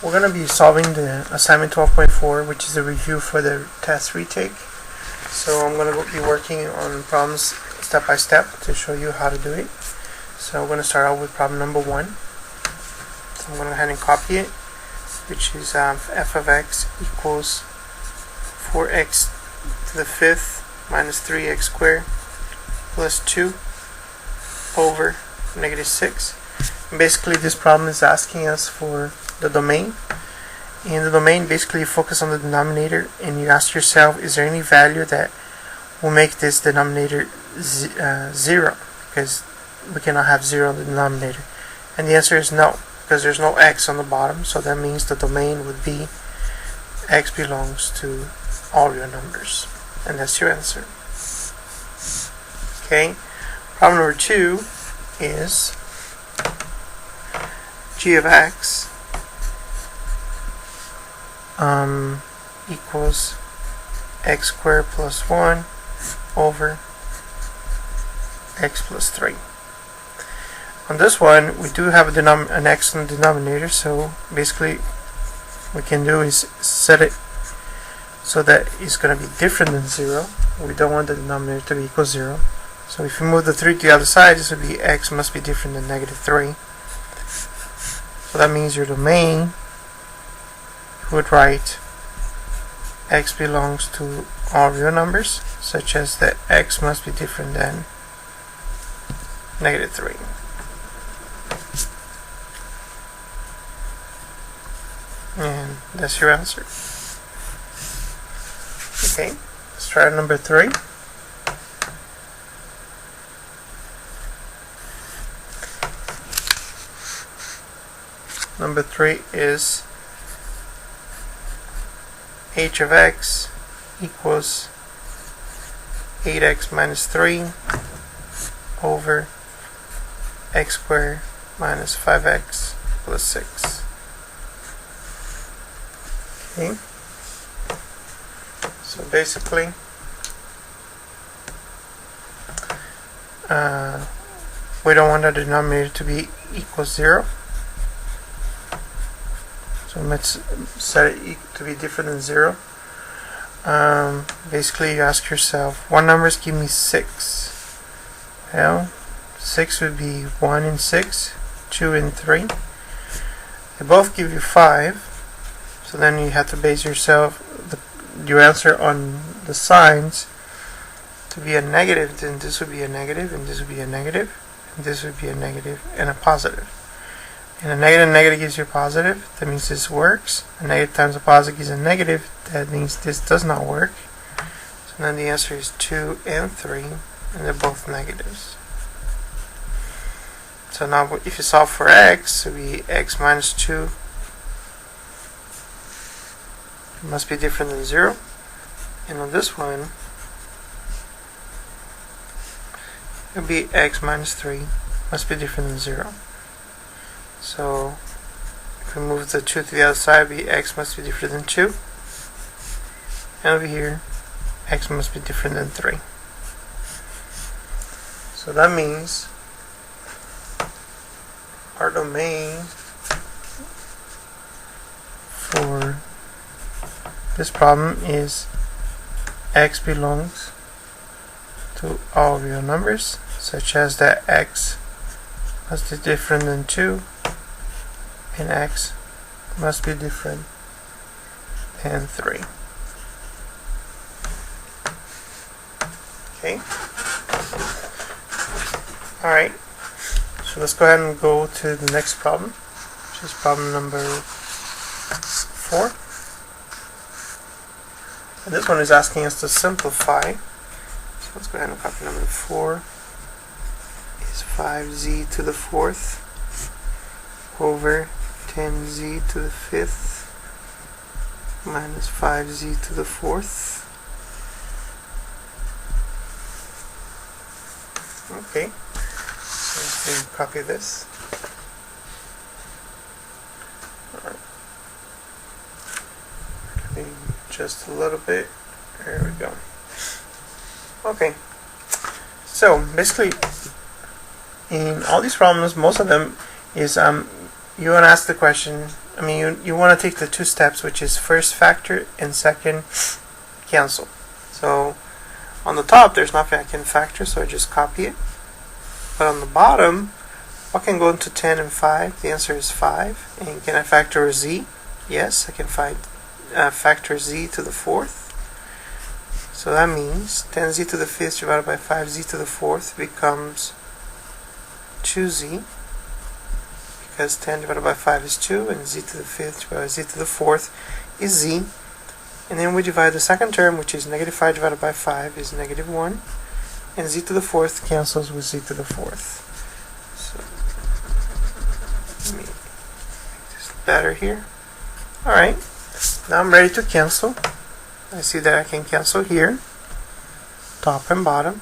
We're going to be solving the assignment 12.4, which is a review for the test retake. So I'm going to be working on problems step by step to show you how to do it. So we're going to start out with problem number 1. So I'm going to go ahead and copy it, which is f of x equals 4x to the 5th minus 3x squared plus 2 over negative 6. And basically this problem is asking us for the domain. In the domain, basically you focus on the denominator and you ask yourself, is there any value that will make this denominator 0? Because we cannot have 0 in the denominator. And the answer is no, because there's no x on the bottom, so that means the domain would be x belongs to all real numbers. And that's your answer. Okay, problem number 2 is g of x equals x squared plus 1 over x plus 3. On this one, we do have an x in the denominator, so basically what we can do is set it so that it's going to be different than 0. We don't want the denominator to be equal 0. So if we move the 3 to the other side, this would be x must be different than negative 3. So that means your domain would write x belongs to all real numbers, such as that x must be different than negative 3. And that's your answer. Okay, let's try number 3. Number 3 is h of x equals 8x minus 3 over x squared minus 5x plus 6. Okay, so basically we don't want the denominator to be equal 0. So let's set it to be different than 0. Basically you ask yourself, what numbers give me 6? Well, 6 would be 1 and 6, 2 and 3. They both give you 5. So then you have to base your answer on the signs. To be a negative, then this would be a negative, and this would be a negative, and this would be a negative, and a positive. And a negative gives you a positive, that means this works. A negative times a positive gives a negative, that means this does not work. So then the answer is 2 and 3, and they're both negatives. So now if you solve for x, it would be x minus 2 must be different than 0. And on this one, it would be x minus 3 must be different than 0. So if we move the 2 to the other side, it would be x must be different than 2. And over here, x must be different than 3. So that means our domain for this problem is x belongs to all real numbers, such as that x must be different than 2 and x must be different than 3. Okay. Alright, so let's go ahead and go to the next problem, which is problem number 4. And this one is asking us to simplify. So let's go ahead and copy number 4 is 5z to the 4th over 10z to the 5th minus 5z to the 4th. Okay, so let's copy this. Alright. Just a little bit. There we go. Okay, so basically in all these problems, most of them is you want to ask the question, you want to take the two steps, which is first factor and second cancel. So on the top there's nothing I can factor, so I just copy it. But on the bottom, what can go into 10 and 5? The answer is 5. And can I factor a z? Yes, I can factor z to the 4th. So that means 10z to the 5th divided by 5z to the 4th becomes 2z, because 10 divided by 5 is 2, and z to the 5th divided by z to the 4th is z. And then we divide the second term, which is negative 5 divided by 5 is negative 1, and z to the 4th cancels with z to the 4th. So let me make this better here. Alright, now I'm ready to cancel. I see that I can cancel here, top and bottom.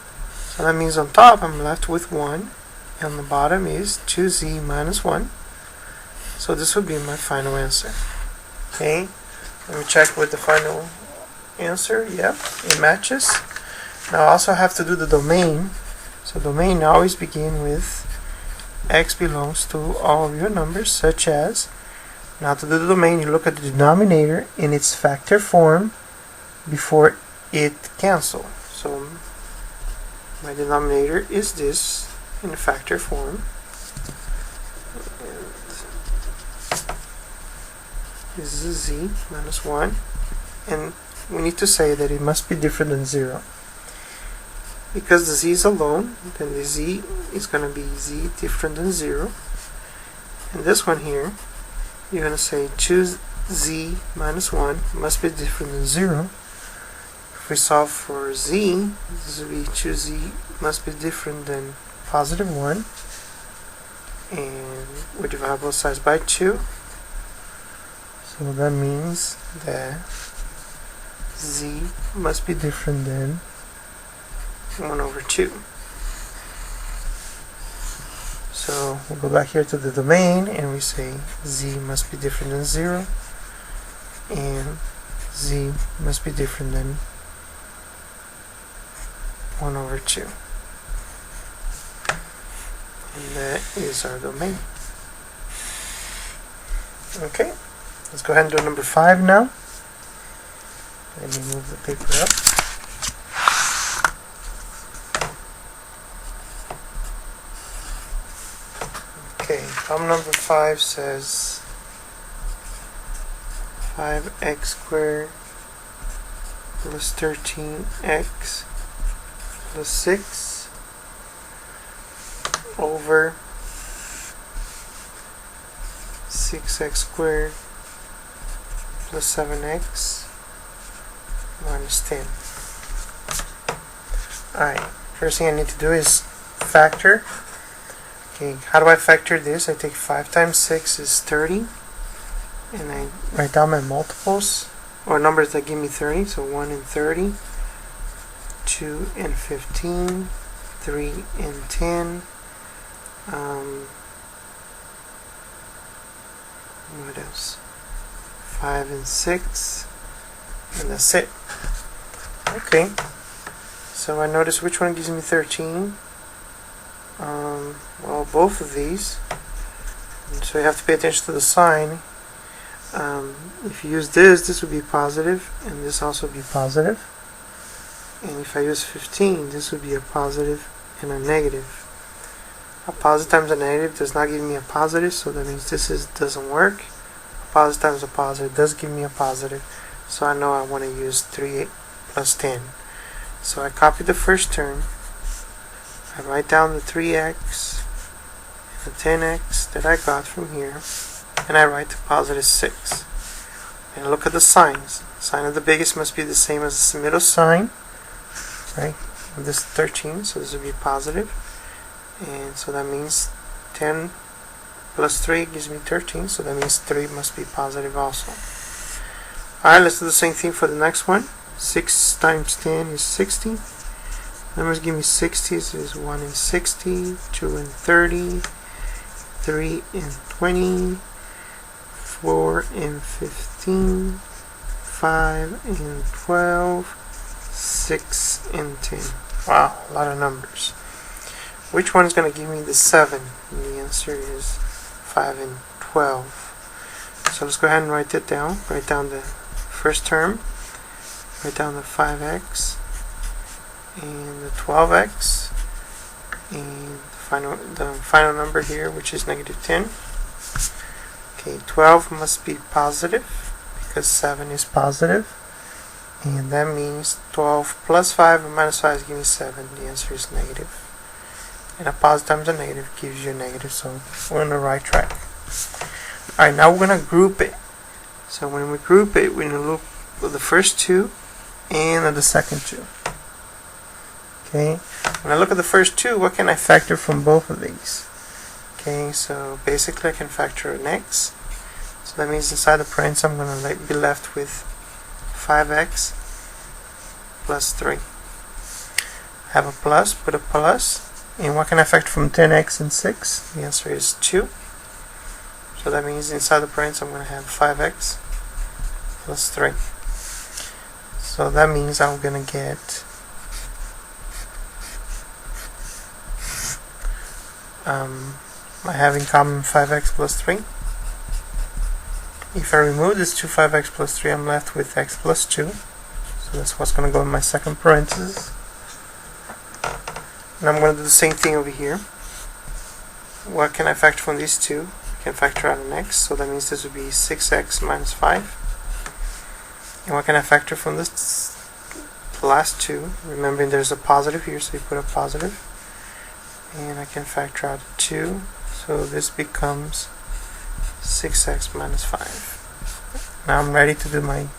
So that means on top I'm left with 1, and on the bottom is 2z minus 1. So this would be my final answer. Okay, let me check with the final answer. Yep, it matches. Now I also have to do the domain. So domain always begin with x belongs to all real numbers, such as, now to do the domain you look at the denominator in its factor form before it cancel. So my denominator is this in the factor form, and this is z minus 1, and we need to say that it must be different than 0. Because the z is alone, then the z is going to be z different than 0. And this one here, you're going to say choose z minus 1 must be different than 0. If we solve for z, this will be choose z must be different than positive 1, and we divide both sides by 2. So that means that z must be different than 1 over 2. So we'll go back here to the domain and we say z must be different than 0, and z must be different than 1 over 2. And that is our domain. Okay, let's go ahead and do number 5 now. Let me move the paper up. Okay, problem number 5 says 5x squared plus 13x plus 6 over 6x squared plus 7x minus 10. Alright, first thing I need to do is factor. Okay, how do I factor this? I take 5 times 6 is 30, and I write down my multiples, or numbers that give me 30, so 1 and 30, 2 and 15, 3 and 10, what else? 5 and 6, and that's it. Okay, so I notice which one gives me 13. Well, both of these. So you have to pay attention to the sign. If you use this would be positive, and this also would be positive. And if I use 15, this would be a positive and a negative. A positive times a negative does not give me a positive, so that means this doesn't work. A positive times a positive does give me a positive, so I know I want to use 3 plus 10. So I copy the first term, I write down the 3x and the 10x that I got from here, and I write the positive 6. And look at the signs. The sign of the biggest must be the same as the middle sign, right? This is 13, so this would be positive. And so that means 10 plus 3 gives me 13, so that means 3 must be positive also. Alright, let's do the same thing for the next one. 6 times 10 is 60. Numbers give me 60, so it's 1 and 60, 2 and 30, 3 and 20, 4 and 15, 5 and 12, 6 and 10. Wow, a lot of numbers. Which one is going to give me the 7? And the answer is 5 and 12. So let's go ahead and write it down. Write down the first term, write down the 5x and the 12x, and the final number here, which is negative 10. Okay, 12 must be positive because 7 is positive, and that means 12 plus 5 or minus 5 is giving me 7. The answer is negative. And a positive times a negative gives you a negative, so we're on the right track. Alright, now we're going to group it. So when we group it, we're going to look at the first two and at the second two. Okay, when I look at the first two, what can I factor from both of these? Okay, so basically I can factor an x. So that means inside the parentheses I'm going to be left with 5x plus 3. I have a plus, put a plus. And what can I factor from 10x and 6? The answer is 2. So that means inside the parentheses I'm going to have 5x plus 3. So that means I'm going to get I have in common 5x plus 3. If I remove this 5x plus 3, I'm left with x plus 2. So that's what's going to go in my second parenthesis. And I'm going to do the same thing over here. What can I factor from these two? I can factor out an x, so that means this would be 6x minus 5. And what can I factor from this? The last two. Remembering there's a positive here, so you put a positive. And I can factor out 2, so this becomes 6x minus 5. Now I'm ready to do my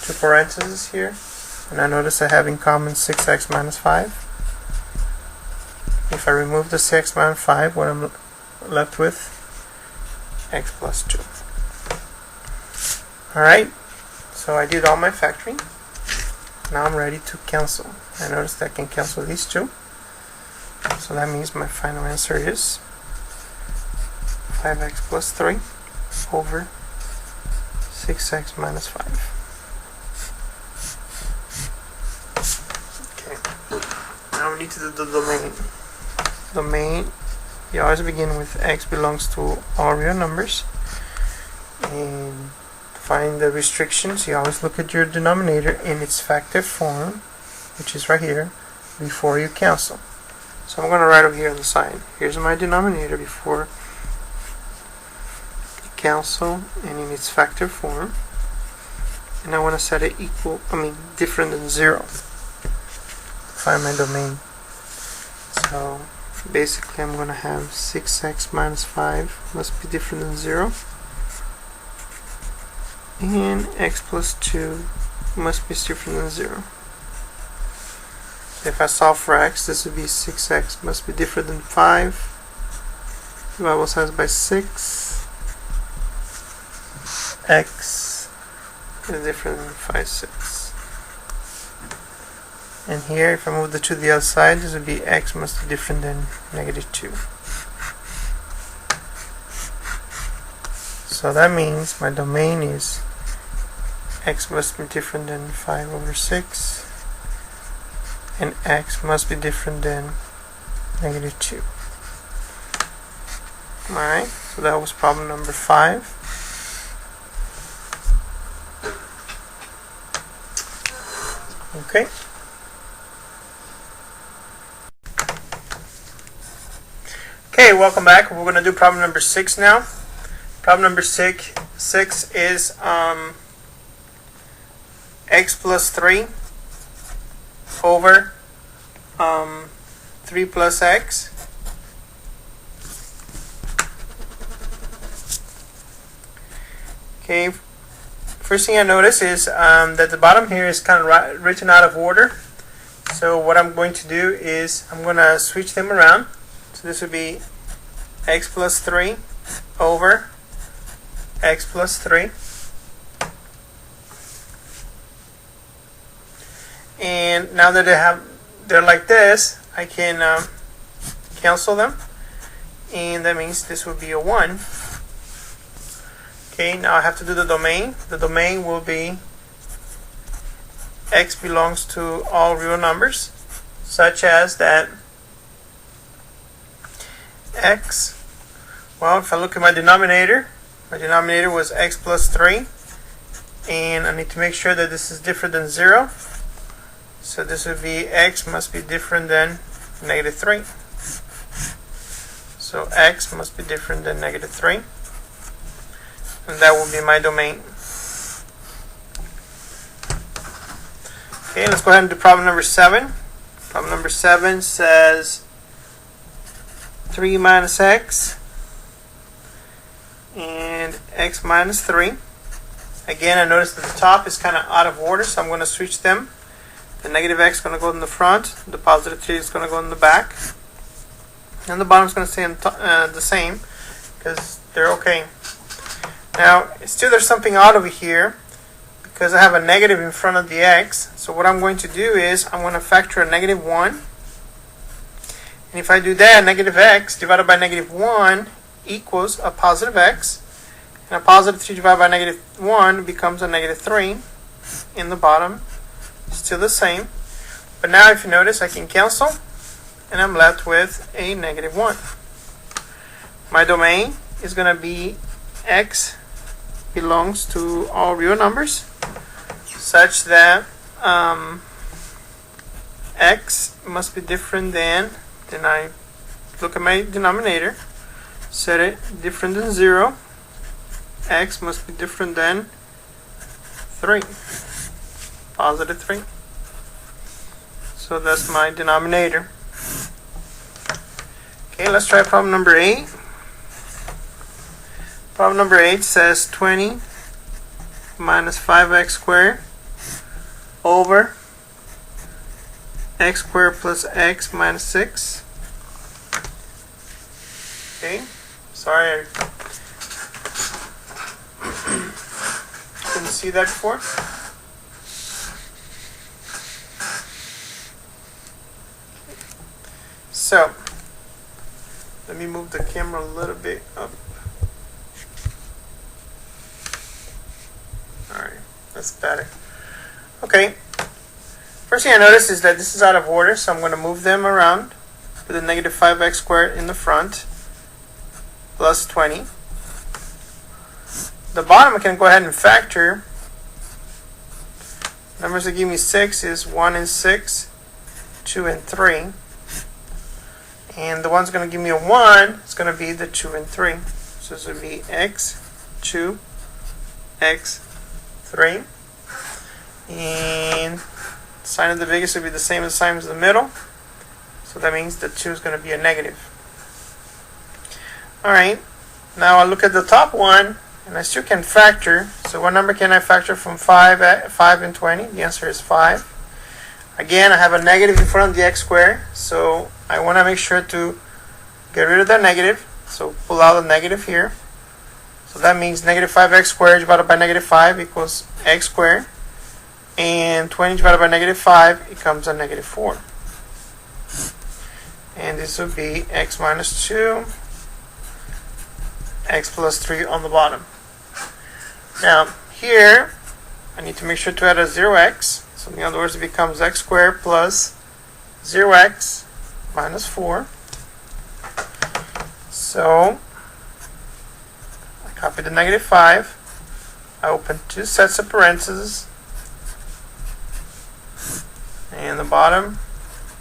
two parentheses here, and I notice I have in common 6x minus 5. If I remove the 6 minus 5, what I'm left with? X plus 2. Alright, so I did all my factoring. Now I'm ready to cancel. I noticed I can cancel these two. So that means my final answer is 5x plus 3 over 6x minus 5. Okay, now we need to do the domain. Domain, you always begin with x belongs to all real numbers. And to find the restrictions, you always look at your denominator in its factive form, which is right here, before you cancel. So I'm going to write over here on the side. Here's my denominator before cancel and in its factor form. And I want to set it different than 0 to find my domain. So basically I'm going to have 6x minus 5 must be different than 0. And x plus 2 must be different than 0. If I solve for x, this would be 6x must be different than 5 divided size by 6. X is different than 5, 6. And here, if I move the 2 to the other side, this would be x must be different than negative 2. So that means my domain is x must be different than 5 over 6. And x must be different than negative 2. Alright, so that was problem number 5. Okay. Okay, welcome back. We're going to do problem number 6 now. Problem number 6 is x plus 3 over 3 plus x. Okay, first thing I notice is that the bottom here is kind of written out of order. So what I'm going to do is I'm going to switch them around. So this would be x plus 3 over x plus 3. And now that they're like this, I can cancel them, and that means this will be a 1. Okay, now I have to do the domain. The domain will be x belongs to all real numbers, such as that x, well, if I look at my denominator, My denominator was x plus 3. And I need to make sure that this is different than 0. So this would be x must be different than negative 3. So x must be different than negative 3. And that will be my domain. Okay, let's go ahead and do problem number 7. Problem number 7 says 3 minus x and x minus 3. Again, I noticed that the top is kind of out of order, so I'm going to switch them. The negative x is going to go in the front, the positive 3 is going to go in the back, and the bottom is going to stay the same because they're okay. Now, still there's something out over here because I have a negative in front of the x. So what I'm going to do is I'm going to factor a negative 1. And if I do that, negative x divided by negative 1 equals a positive x. And a positive 3 divided by negative 1 becomes a negative 3 in the bottom. Still the same. But now if you notice, I can cancel. And I'm left with a negative 1. My domain is going to be x belongs to all real numbers such that x must be different than, then I look at my denominator, set it different than 0. X must be different than 3, positive 3. So that's my denominator. Okay, let's try problem number 8. Problem number 8 says 20 minus 5x squared over x squared plus x minus 6. Okay, sorry I couldn't see that before. So, let me move the camera a little bit up. Alright, that's better. Okay, first thing I notice is that this is out of order, so I'm going to move them around with a negative 5x squared in the front plus 20. The bottom I can go ahead and factor. Numbers that give me 6 is 1 and 6, 2 and 3. And the one's going to give me a 1 is going to be the 2 and 3. So this would be x, 2, x, 3. And the sign of the biggest would be the same as the sign of the middle. So that means the 2 is going to be a negative. Alright, now I look at the top one, and I still can factor. So what number can I factor from 5 and 20? The answer is 5. Again, I have a negative in front of the x squared, so I want to make sure to get rid of that negative. So pull out the negative here. So that means negative 5x squared divided by negative 5 equals x squared. And 20 divided by negative 5 becomes a negative 4. And this would be x minus 2, x plus 3 on the bottom. Now, here, I need to make sure to add a 0x. So in other words, it becomes x squared plus 0x minus 4. So, I copy the negative 5. I open two sets of parentheses. And the bottom,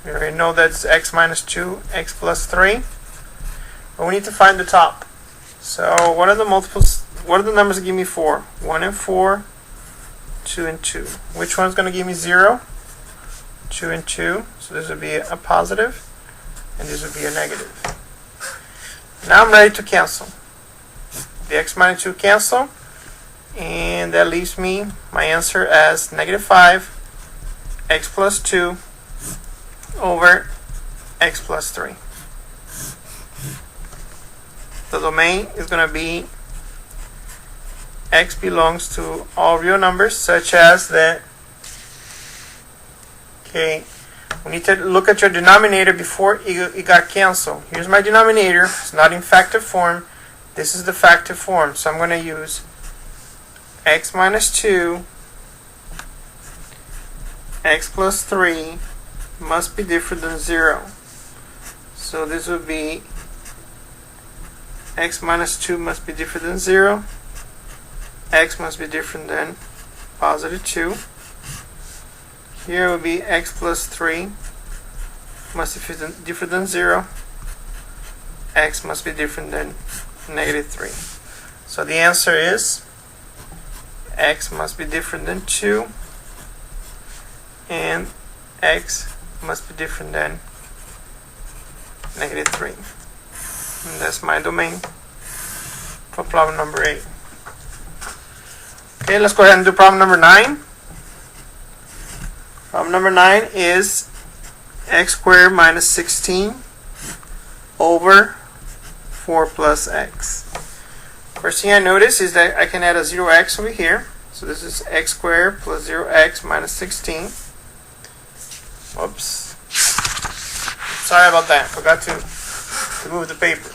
we already know that's x minus 2, x plus 3. But we need to find the top. So, what are the multiples? What are the numbers that give me 4? 1 and 4, 2 and 2. Which one's going to give me 0? 2 and 2. So this would be a positive, and this would be a negative. Now I'm ready to cancel. The x minus 2 cancel, and that leaves me my answer as negative 5, x plus 2 over x plus 3. The domain is going to be x belongs to all real numbers such as that. Okay, we need to look at your denominator before it got canceled. Here's my denominator. It's not in factor form. This is the factor form. So I'm going to use x minus 2, x plus 3 must be different than 0. So this would be x minus 2 must be different than 0. X must be different than positive 2. Here will be x plus 3 must be different than 0. X must be different than negative 3. So the answer is x must be different than 2 and x must be different than negative 3. And that's my domain for problem number 8. Okay, let's go ahead and do problem number 9. Problem number 9 is x squared minus 16 over 4 plus x. First thing I notice is that I can add a 0x over here. So this is x squared plus 0x minus 16. Oops. Sorry about that. Forgot to move the paper.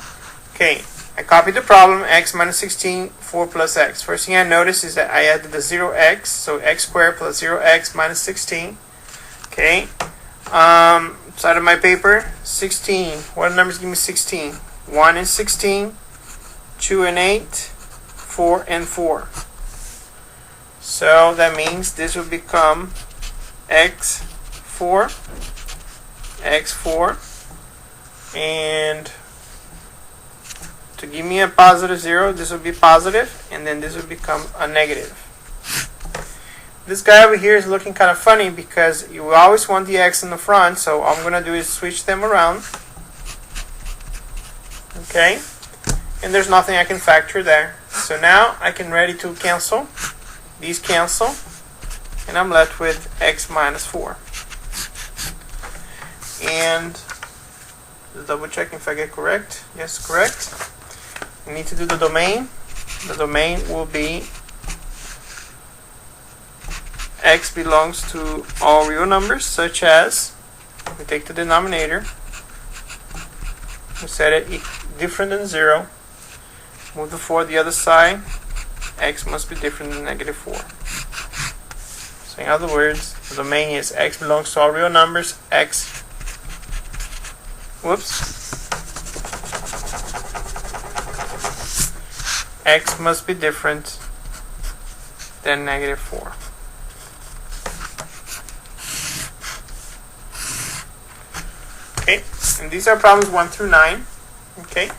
Okay, I copied the problem, x minus 16, 4 plus x. First thing I notice is that I added the 0x, so x squared plus 0x minus 16. Okay, side of my paper, 16. What numbers give me 16? 1 and 16, 2 and 8, 4 and 4. So that means this will become x4, and to give me a positive 0, this will be positive, and then this will become a negative. This guy over here is looking kind of funny because you always want the x in the front, so all I'm going to do is switch them around. Okay, and there's nothing I can factor there. So now I can ready to cancel. These cancel, and I'm left with x minus 4. And just double checking if I get correct. Yes, correct. We need to do the domain. The domain will be x belongs to all real numbers, such as we take the denominator, we set it different than 0, move the 4 the other side, x must be different than negative 4. So in other words, the domain is x belongs to all real numbers, x must be different than negative 4. Okay, and these are problems 1 through 9. Okay.